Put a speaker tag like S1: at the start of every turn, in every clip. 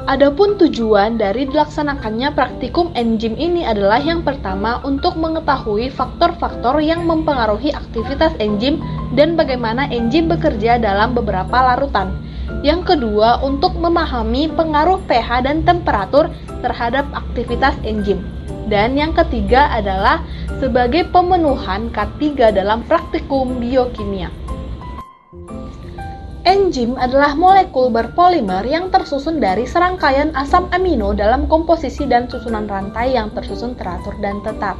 S1: Adapun tujuan dari dilaksanakannya praktikum enzim ini adalah yang pertama untuk mengetahui faktor-faktor yang mempengaruhi aktivitas enzim dan bagaimana enzim bekerja dalam beberapa larutan. Yang kedua, untuk memahami pengaruh pH dan temperatur terhadap aktivitas enzim. Dan yang ketiga adalah sebagai pemenuhan K3 dalam praktikum biokimia. Enzim adalah molekul berpolimer yang tersusun dari serangkaian asam amino dalam komposisi dan susunan rantai yang tersusun teratur dan tetap.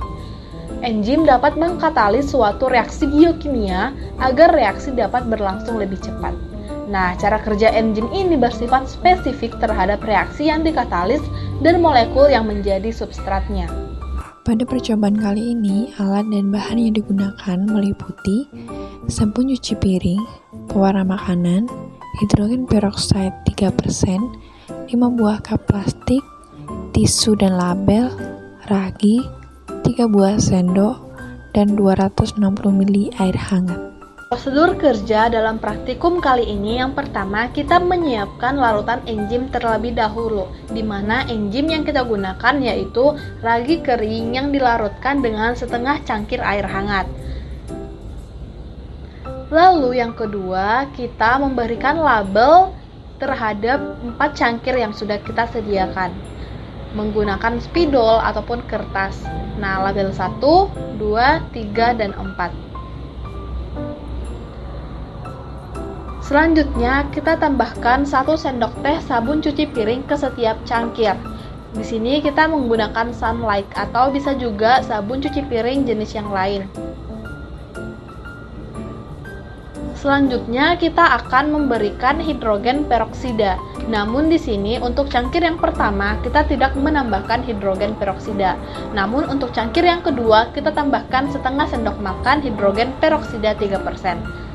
S1: Enzim dapat mengkatalis suatu reaksi biokimia agar reaksi dapat berlangsung lebih cepat. Nah, cara kerja enzim ini bersifat spesifik terhadap reaksi yang dikatalis dan molekul yang menjadi substratnya.
S2: Pada percobaan kali ini, alat dan bahan yang digunakan meliputi sabun cuci piring, pewarna makanan, hidrogen peroksida 3%, 5 buah cup plastik, tisu dan label, ragi, 3 buah sendok, dan 260 ml air hangat.
S1: Prosedur kerja dalam praktikum kali ini yang pertama kita menyiapkan larutan enzim terlebih dahulu, di mana enzim yang kita gunakan yaitu ragi kering yang dilarutkan dengan setengah cangkir air hangat. Lalu yang kedua, kita memberikan label terhadap 4 cangkir yang sudah kita sediakan menggunakan spidol ataupun kertas. Nah, label 1, 2, 3, dan 4. Selanjutnya, kita tambahkan 1 sendok teh sabun cuci piring ke setiap cangkir. Di sini kita menggunakan Sunlight atau bisa juga sabun cuci piring jenis yang lain. Selanjutnya, kita akan memberikan hidrogen peroksida. Namun di sini untuk cangkir yang pertama kita tidak menambahkan hidrogen peroksida. Namun untuk cangkir yang kedua kita tambahkan setengah sendok makan hidrogen peroksida 3%.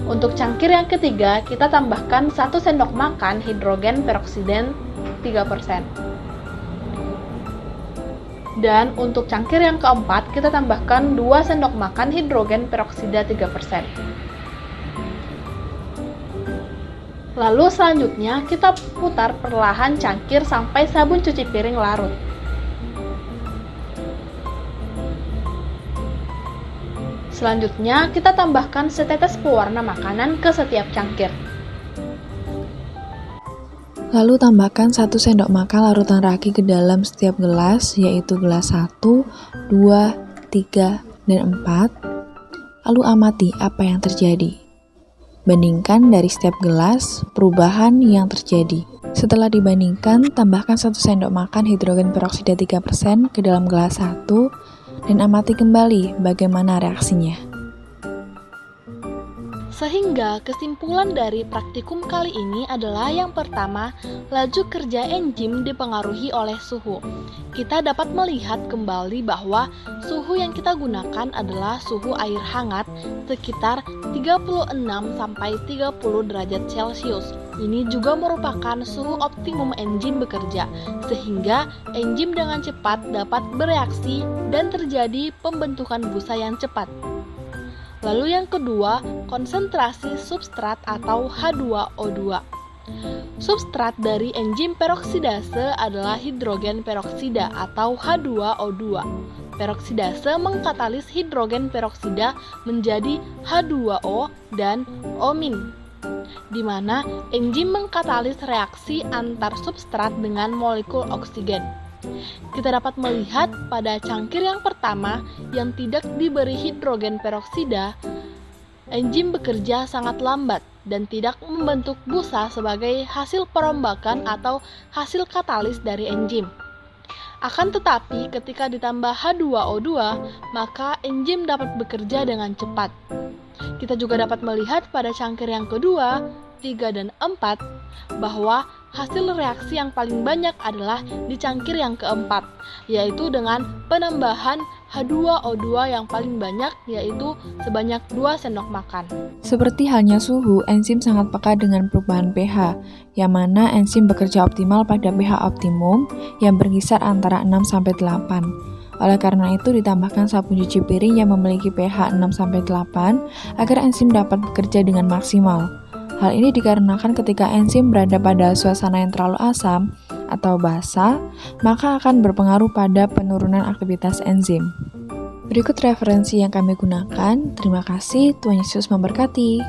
S1: Untuk cangkir yang ketiga, kita tambahkan 1 sendok makan hidrogen peroksida 3%. Dan untuk cangkir yang keempat, kita tambahkan 2 sendok makan hidrogen peroksida 3%. Lalu selanjutnya, kita putar perlahan cangkir sampai sabun cuci piring larut. Selanjutnya, kita tambahkan setetes pewarna makanan ke setiap cangkir.
S2: Lalu tambahkan 1 sendok makan larutan ragi ke dalam setiap gelas, yaitu gelas 1, 2, 3, dan 4. Lalu amati apa yang terjadi. Bandingkan dari setiap gelas perubahan yang terjadi. Setelah dibandingkan, tambahkan 1 sendok makan hidrogen peroksida 3% ke dalam gelas 1 dan amati kembali bagaimana reaksinya.
S1: Sehingga kesimpulan dari praktikum kali ini adalah yang pertama, laju kerja enzim dipengaruhi oleh suhu. Kita dapat melihat kembali bahwa suhu yang kita gunakan adalah suhu air hangat sekitar 36-30 derajat Celcius. Ini juga merupakan suhu optimum enzim bekerja, sehingga enzim dengan cepat dapat bereaksi dan terjadi pembentukan busa yang cepat. Lalu yang kedua, konsentrasi substrat atau H2O2. Substrat dari enzim peroksidase adalah hidrogen peroksida atau H2O2. Peroksidase mengkatalis hidrogen peroksida menjadi H2O dan O-, di mana enzim mengkatalis reaksi antar substrat dengan molekul oksigen. Kita dapat melihat pada cangkir yang pertama yang tidak diberi hidrogen peroksida, enzim bekerja sangat lambat dan tidak membentuk busa sebagai hasil perombakan atau hasil katalis dari enzim. Akan tetapi ketika ditambah H2O2, maka enzim dapat bekerja dengan cepat. Kita juga dapat melihat pada cangkir yang kedua, 3, dan 4 bahwa hasil reaksi yang paling banyak adalah di cangkir yang keempat, yaitu dengan penambahan H2O2 yang paling banyak, yaitu sebanyak 2 sendok makan.
S2: Seperti halnya suhu, enzim sangat peka dengan perubahan pH, yang mana enzim bekerja optimal pada pH optimum yang berkisar antara 6-8. Oleh karena itu ditambahkan sabun cuci piring yang memiliki pH 6-8 agar enzim dapat bekerja dengan maksimal. Hal ini dikarenakan ketika enzim berada pada suasana yang terlalu asam atau basa, maka akan berpengaruh pada penurunan aktivitas enzim. Berikut referensi yang kami gunakan. Terima kasih, Tuhan Yesus memberkati.